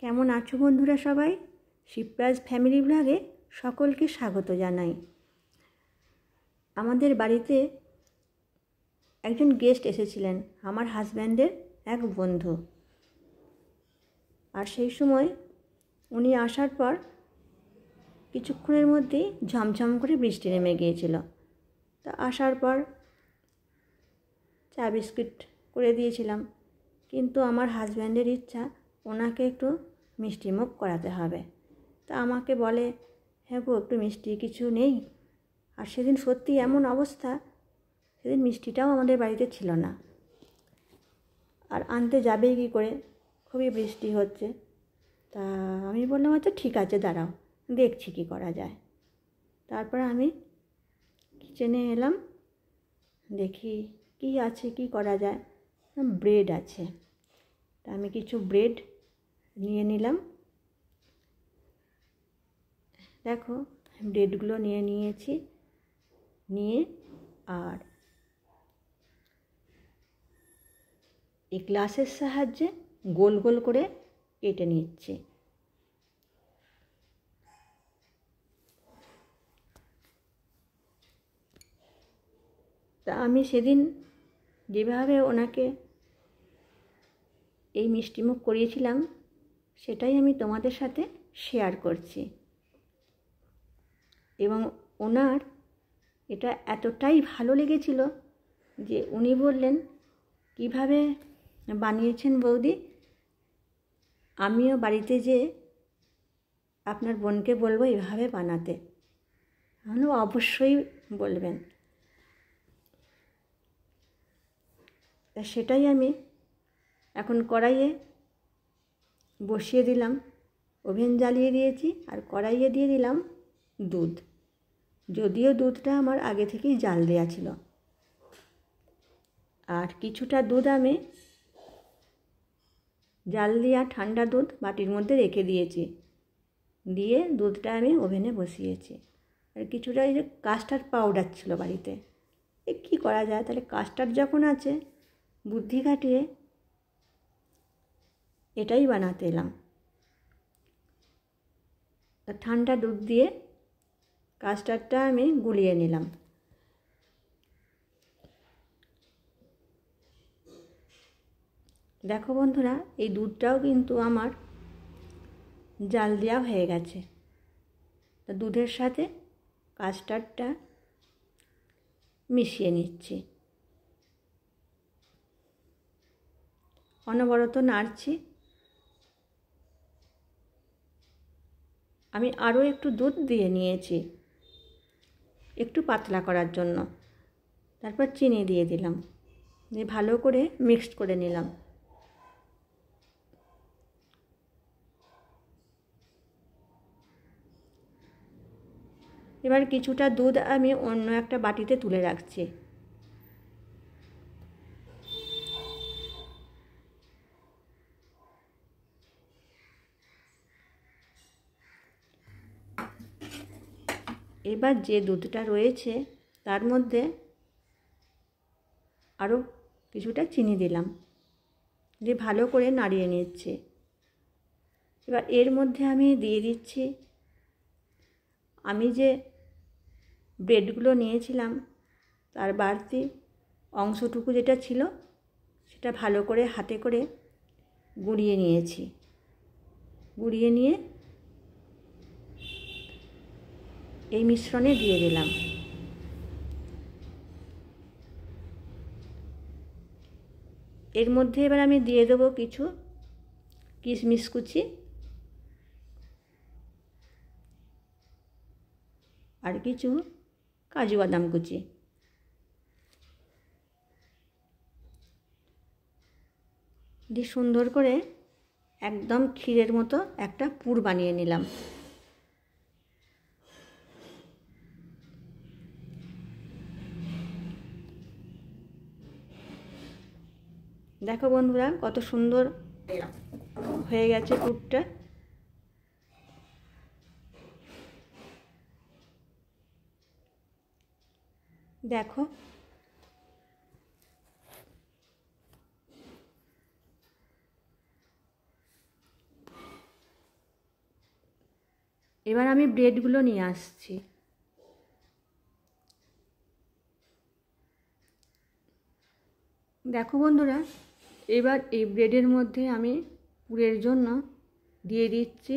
কেমন আছো বন্ধুরা সবাই? শিবরাজ ফ্যামিলি ব্লগে সকলকে স্বাগত জানাই। আমাদের বাড়িতে একজন গেস্ট এসেছিলেন, আমার হাজব্যান্ডের এক বন্ধু। আর সেই সময় উনি আসার পর কিছুক্ষণের মধ্যেই ঝমঝম করে বৃষ্টি নেমে গিয়েছিল। তা আসার পর চা বিস্কিট করে দিয়েছিলাম, কিন্তু আমার হাজব্যান্ডের ইচ্ছা ওনাকে একটু মিষ্টিমুখ করাতে হবে। তা আমাকে বলে, হ্যাঁ গো, একটু মিষ্টি কিছু নেই? আর সেদিন সত্যি এমন অবস্থা, সেদিন মিষ্টিটাও আমাদের বাড়িতে ছিল না। আর আনতে যাবেই কী করে, খুবই বৃষ্টি হচ্ছে। তা আমি বললাম, আচ্ছা ঠিক আছে, দাঁড়াও, দেখছি কী করা যায়। তারপর আমি কিচেনে এলাম, দেখি কি আছে, কি করা যায়। ব্রেড আছে, তা আমি কিছু ব্রেড নিয়ে নিলাম। দেখো, ব্রেডগুলো নিয়ে নিয়েছি, নিয়ে আর এই গ্লাসের সাহায্যে গোল গোল করে কেটে নিচ্ছি। তা আমি সেদিন যেভাবে ওনাকে এই মিষ্টিমুখ করিয়েছিলাম, সেটাই আমি তোমাদের সাথে শেয়ার করছি। এবং ওনার এটা এতটাই ভালো লেগেছিল যে উনি বললেন, কিভাবে বানিয়েছেন বৌদি, আমিও বাড়িতে যেয়ে আপনার বোনকে বলবো এভাবে বানাতে। আমি অবশ্যই বলবেন। সেটাই আমি এখন কড়াইয়ে বসিয়ে দিলাম, ওভেন জ্বালিয়ে দিয়েছি, আর কড়াইয়ে দিয়ে দিলাম দুধ। যদিও দুধটা আমার আগে থেকেই জাল দেওয়া ছিল। আর কিছুটা দুধ আমি জাল দেওয়া ঠান্ডা দুধ বাটির মধ্যে রেখে দিয়েছি, দিয়ে দুধটা আমি ওভেনে বসিয়েছি। আর কিছুটা এই যে কাস্টার্ড পাউডার ছিল বাড়িতে, কী করা যায়, তাহলে কাস্টার্ড যখন আছে, বুদ্ধি খাটিয়ে এটাই বানাতে এলাম। ঠান্ডা দুধ দিয়ে কাস্টার্ডটা আমি গুলিয়ে নিলাম। দেখো বন্ধুরা, এই দুধটাও কিন্তু আমার জাল দেওয়া হয়ে গেছে। তা দুধের সাথে কাস্টার্ডটা মিশিয়ে নিচ্ছি, অনবরত নাড়ছি। আমি আরও একটু দুধ দিয়ে নিয়েছি একটু পাতলা করার জন্য। তারপর চিনি দিয়ে দিলাম, দিয়ে ভালো করে মিক্সড করে নিলাম। এবার কিছুটা দুধ আমি অন্য একটা বাটিতে তুলে রাখছি। এবার যে দুধটা রয়েছে তার মধ্যে আরও কিছুটা চিনি দিলাম, দিয়ে ভালো করে নাড়িয়ে নিচ্ছি। এবার এর মধ্যে আমি দিয়ে দিচ্ছি, আমি যে ব্রেডগুলো নিয়েছিলাম তার বাড়তি অংশটুকু যেটা ছিল, সেটা ভালো করে হাতে করে গুঁড়িয়ে নিয়েছি। গুঁড়িয়ে নিয়ে এই মিশ্রণে দিয়ে দিলাম। এর মধ্যে এবার আমি দিয়ে দেবো কিছু কিশমিশ কুচি আর কিছু কাজু বাদাম কুচি। দিয়ে সুন্দর করে একদম ক্ষীরের মতো একটা পুর বানিয়ে নিলাম। দেখো বন্ধুরা, কত সুন্দর হয়ে গেছে পুরটা। দেখো, এবার আমি ব্রেডগুলো নিয়ে আসছি। দেখো বন্ধুরা, এবার এই ব্রেডের মধ্যে আমি পুরের জন্য দিয়ে দিচ্ছি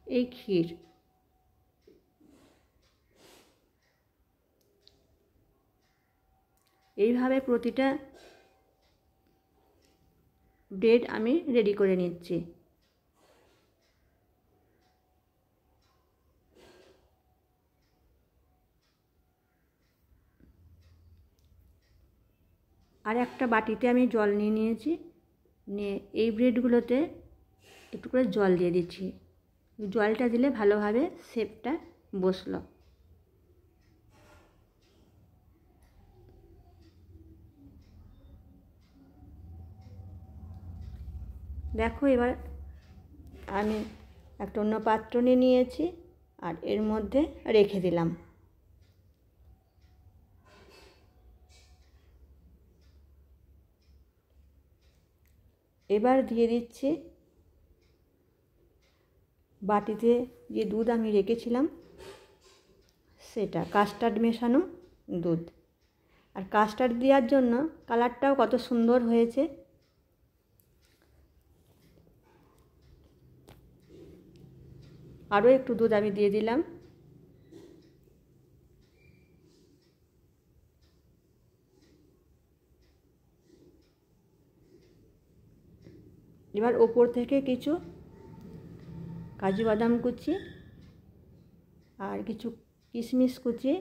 এই ক্ষীর। এইভাবে প্রতিটা ব্রেড আমি রেডি করে নিচ্ছি। আর একটা বাটিতে আমি জল নিয়ে নিয়েছি, নিয়ে এই ব্রেডগুলোতে একটু করে জল দিয়ে দিচ্ছি। জলটা দিলে ভালোভাবে শেপটা বসলো। দেখো, এবার আমি একটা অন্য পাত্র নিয়ে নিয়েছি আর এর মধ্যে রেখে দিলাম। এবার দিয়ে দিচ্ছি বাটিতে যে দুধ আমি রেখেছিলাম সেটা, কাস্টার্ড মেশানো দুধ। আর কাস্টার্ড দেওয়ার জন্য কালারটাও কত সুন্দর হয়েছে। আরও একটু দুধ আমি দিয়ে দিলাম। এবার ওপর থেকে কিছু কাজু বাদাম কুচি আর কিছু কিশমিশ কুচি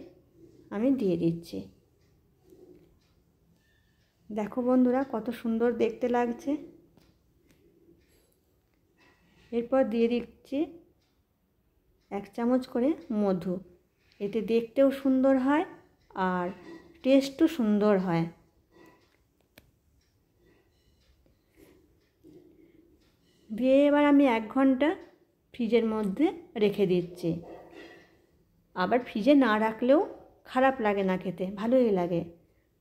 আমি দিয়ে দিচ্ছি। দেখো বন্ধুরা, কত সুন্দর দেখতে লাগছে। এরপর দিয়ে দিচ্ছি 1 চামচ করে মধু। এতে দেখতেও সুন্দর হয় আর টেস্টও সুন্দর হয়। দিয়ে এবার আমি 1 ঘন্টা ফ্রিজের মধ্যে রেখে দিচ্ছি। আবার ফ্রিজে না রাখলেও খারাপ লাগে না খেতে, ভালোই লাগে।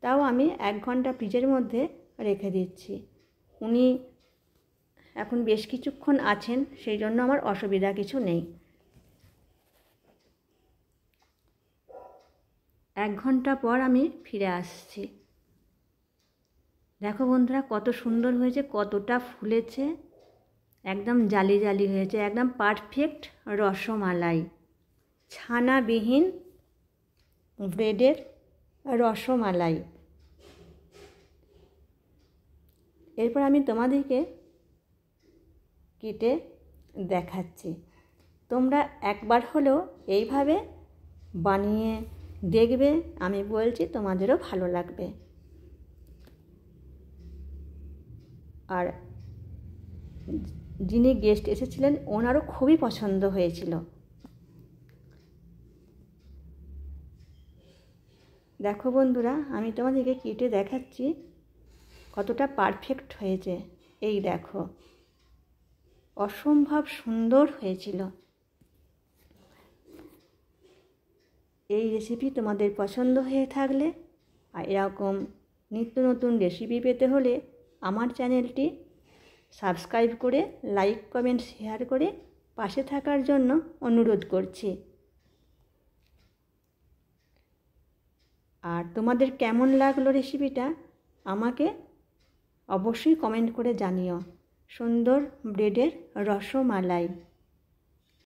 তাও আমি 1 ঘন্টা ফ্রিজের মধ্যে রেখে দিচ্ছি। উনি এখন বেশ কিছুক্ষণ আছেন, সেই জন্য আমার অসুবিধা কিছু নেই। 1 ঘন্টা পর আমি ফিরে আসছি। দেখো বন্ধুরা, কত সুন্দর হয়েছে, কতটা ফুলেছে, একদম জালি জালি হয়েছে, একদম পারফেক্ট রসমালাই, ছানাবিহীন ব্রেডের রসমালাই। এরপর আমি তোমাদেরকে কেটে দেখাচ্ছি। তোমরা একবার হলেও এইভাবে বানিয়ে দেখবে, আমি বলছি তোমাদেরও ভালো লাগবে। আর যিনি গেস্ট এসেছিলেন ওনারও খুবই পছন্দ হয়েছিল। দেখো বন্ধুরা, আমি তোমাদেরকে কেটে দেখাচ্ছি কতটা পারফেক্ট হয়েছে। এই দেখো, অসম্ভব সুন্দর হয়েছিল। এই রেসিপি তোমাদের পছন্দ হয়ে থাকলে আর এরকম নিত্য নতুন রেসিপি পেতে হলে আমার চ্যানেলটি সাবস্ক্রাইব করে লাইক কমেন্ট শেয়ার করে পাশে থাকার জন্য অনুরোধ করছি। আর তোমাদের কেমন লাগলো রেসিপিটা আমাকে অবশ্যই কমেন্ট করে জানিও। সুন্দর ব্রেডের রসমালাই।